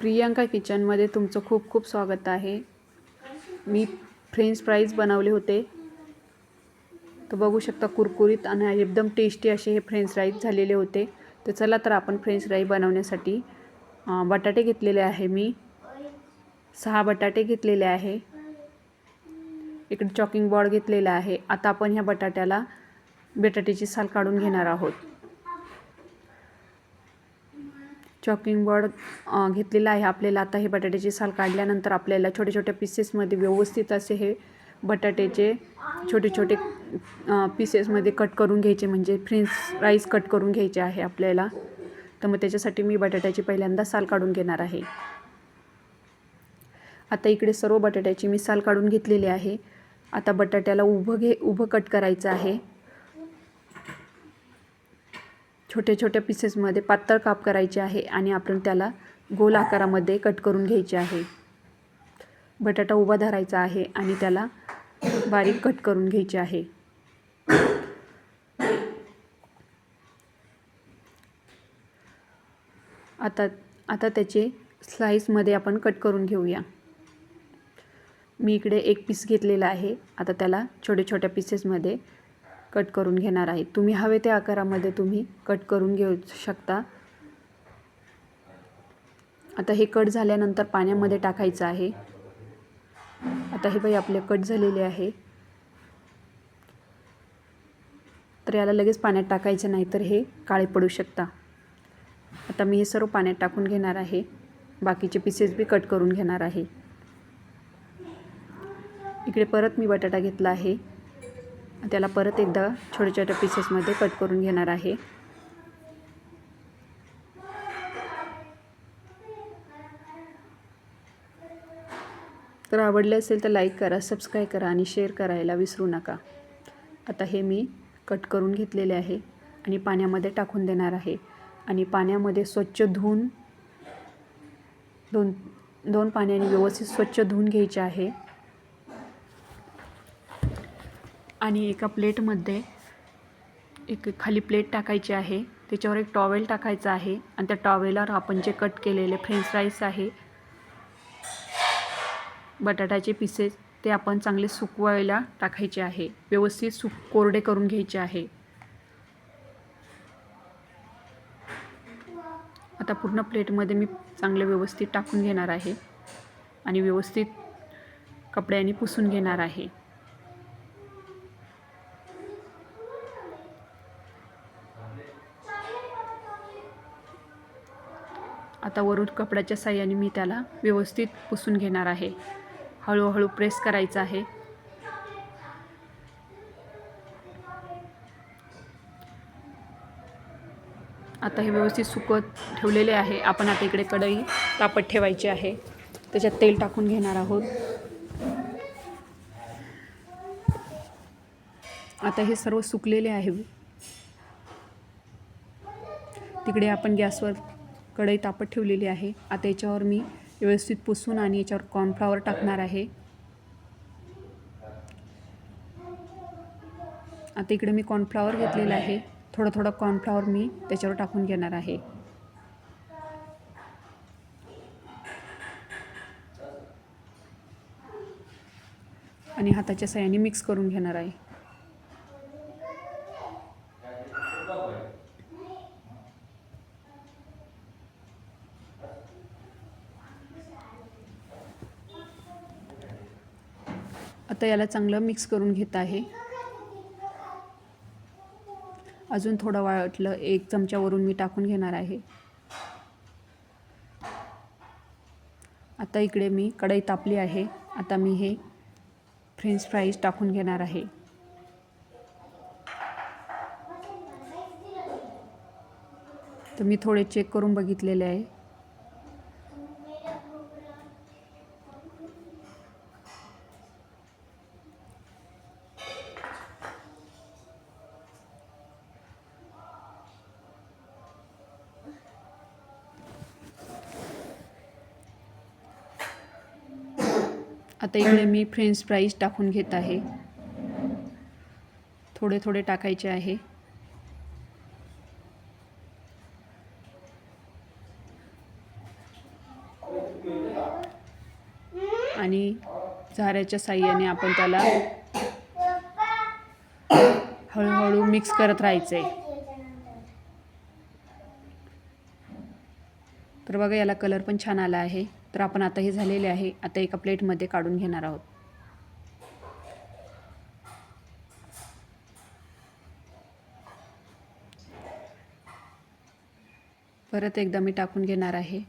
प्रियांका किचनमध्ये तुमचं खूप खूप स्वागत आहे. मी फ्रेंच फ्राईज बनवले होते. तर बघू शकता कुरकुरीत आणि एकदम टेस्टी असे हे फ्रेंच फ्राईज झालेले होते. तर चला तर आपण फ्रेंच फ्राई बनवण्यासाठी बटाटे घेतलेले आहे. मी 6 बटाटे घेतलेले आहे. इकडे चॉकिंग बोर्ड घेतलेला आहे. आता आपण ह्या बटाट्याची साल काढून घेणार आहोत. चॉकिंग बोर्ड घेतलेला आहे आपल्याला. आता हे बटाट्याची साल काढल्यानंतर आपल्याला छोट्या छोट्या पीसेसमध्ये व्यवस्थित असे हे बटाट्याचे छोटे छोटे पीसेसमध्ये कट करून घ्यायचे, म्हणजे फ्रेंच फ्राईज कट करून घ्यायचे आहे आपल्याला. तर मग त्याच्यासाठी मी बटाट्याची पहिल्यांदा साल काढून घेणार आहे. आता इकडे सर्व बटाट्याची मी साल काढून घेतलेली आहे. आता बटाट्याला उभं कट करायचं आहे. छोट्या छोट्या पीसेसमध्ये पातळ काप करायचे आहे आणि आपण त्याला गोल आकारामध्ये कट करून घ्यायचे आहे. बटाटा उभा धरायचा आहे आणि त्याला बारीक कट करून घ्यायचे आहे. आता त्याचे स्लाइसमध्ये आपण कट करून घेऊया. मी इकडे एक पीस घेतलेला आहे. आता त्याला छोट्या छोट्या पीसेसमध्ये कट करून घेणार आहे. तुम्ही हवे त्या आकारामध्ये तुम्ही कट करून घेऊ शकता. आता हे कट झाल्यानंतर पाण्यामध्ये टाकायचं आहे. आता हे आपले कट झालेले आहे. तर याला लगेच पाण्यात टाकायचं नाही तर हे काळे पडू शकता. आता मी हे सर्व पाण्यात टाकून घेणार आहे. बाकीचे पीसेस बी कट करून घेणार आहे. इकडे परत मी बटाटा घेतला आहे. त्याला परत एकदा छोट्या छोट्या पीसेसमध्ये कट करून घेणार आहे. तर आवडले असेल तर लाईक करा, सबस्क्राईब करा आणि शेअर करायला विसरू नका. आता हे मी कट करून घेतलेले आहे आणि पाण्यामध्ये टाकून देणार आहे. आणि पाण्यामध्ये स्वच्छ धुवून दोन पाण्याने व्यवस्थित स्वच्छ धुवून घ्यायचे आहे. आणि एका प्लेटमध्ये एक खाली प्लेट टाकायची आहे. त्याच्यावर एक टॉवेल टाकायचा आहे आणि त्या टॉवेलवर आपण जे कट केलेले फ्रेंच फ्राईज आहे, बटाट्याचे पीसेस, ते आपण चांगले सुकवायला टाकायचे आहे. व्यवस्थित कोरडे करून घ्यायचे आहे. आता पूर्ण प्लेटमध्ये मी चांगले व्यवस्थित टाकून घेणार आहे आणि व्यवस्थित कपड्याने पुसून घेणार आहे. आता वरून कपड्याच्या साहाय्याने मी त्याला व्यवस्थित पुसून घेणार आहे. हळूहळू प्रेस करायचं आहे. आता हे व्यवस्थित सुकत ठेवलेले आहे. आपण आता इकडे कढई तापत ठेवायची आहे. त्याच्यात तेल टाकून घेणार आहोत. आता हे सर्व सुकलेले आहे. तिकडे आपण गॅसवर कढई तापत ठेवलेली आहे. आता याच्यावर मी व्यवस्थित पुसून आणि याच्यावर कॉर्नफ्लॉवर टाकणार आहे. आता इकडे मी कॉर्नफ्लॉवर घेतलेला आहे. थोडं थोडं कॉर्नफ्लॉवर मी त्याच्यावर टाकून घेणार आहे. आणि हाताच्या साहाय्याने मिक्स करून घेणार आहे. आता याला चांगलं मिक्स करून घेत आहे. अजून थोडं वाटलं 1 चमच्यावरून मी टाकून घेणार आहे. आता इकडे मी कढई तापली आहे. आता मी हे फ्रेंच फ्राईज टाकून घेणार आहे. तर मी थोडे चेक करून बघितलेले आहे. आता इकडे मी फ्रेंच फ्राईज टाकून घेत आहे. थोडे थोडे टाकायचे आहे. आणि झाऱ्याच्या साहाय्याने आपण त्याला हळूहळू मिक्स करत राहायचं आहे. तर बघा याला कलर पण छान आला आहे. तर आपण आता हे झालेले आहे. आता एका प्लेटमध्ये काढून घेणार आहोत. परत एकदा मी टाकून घेणार आहे.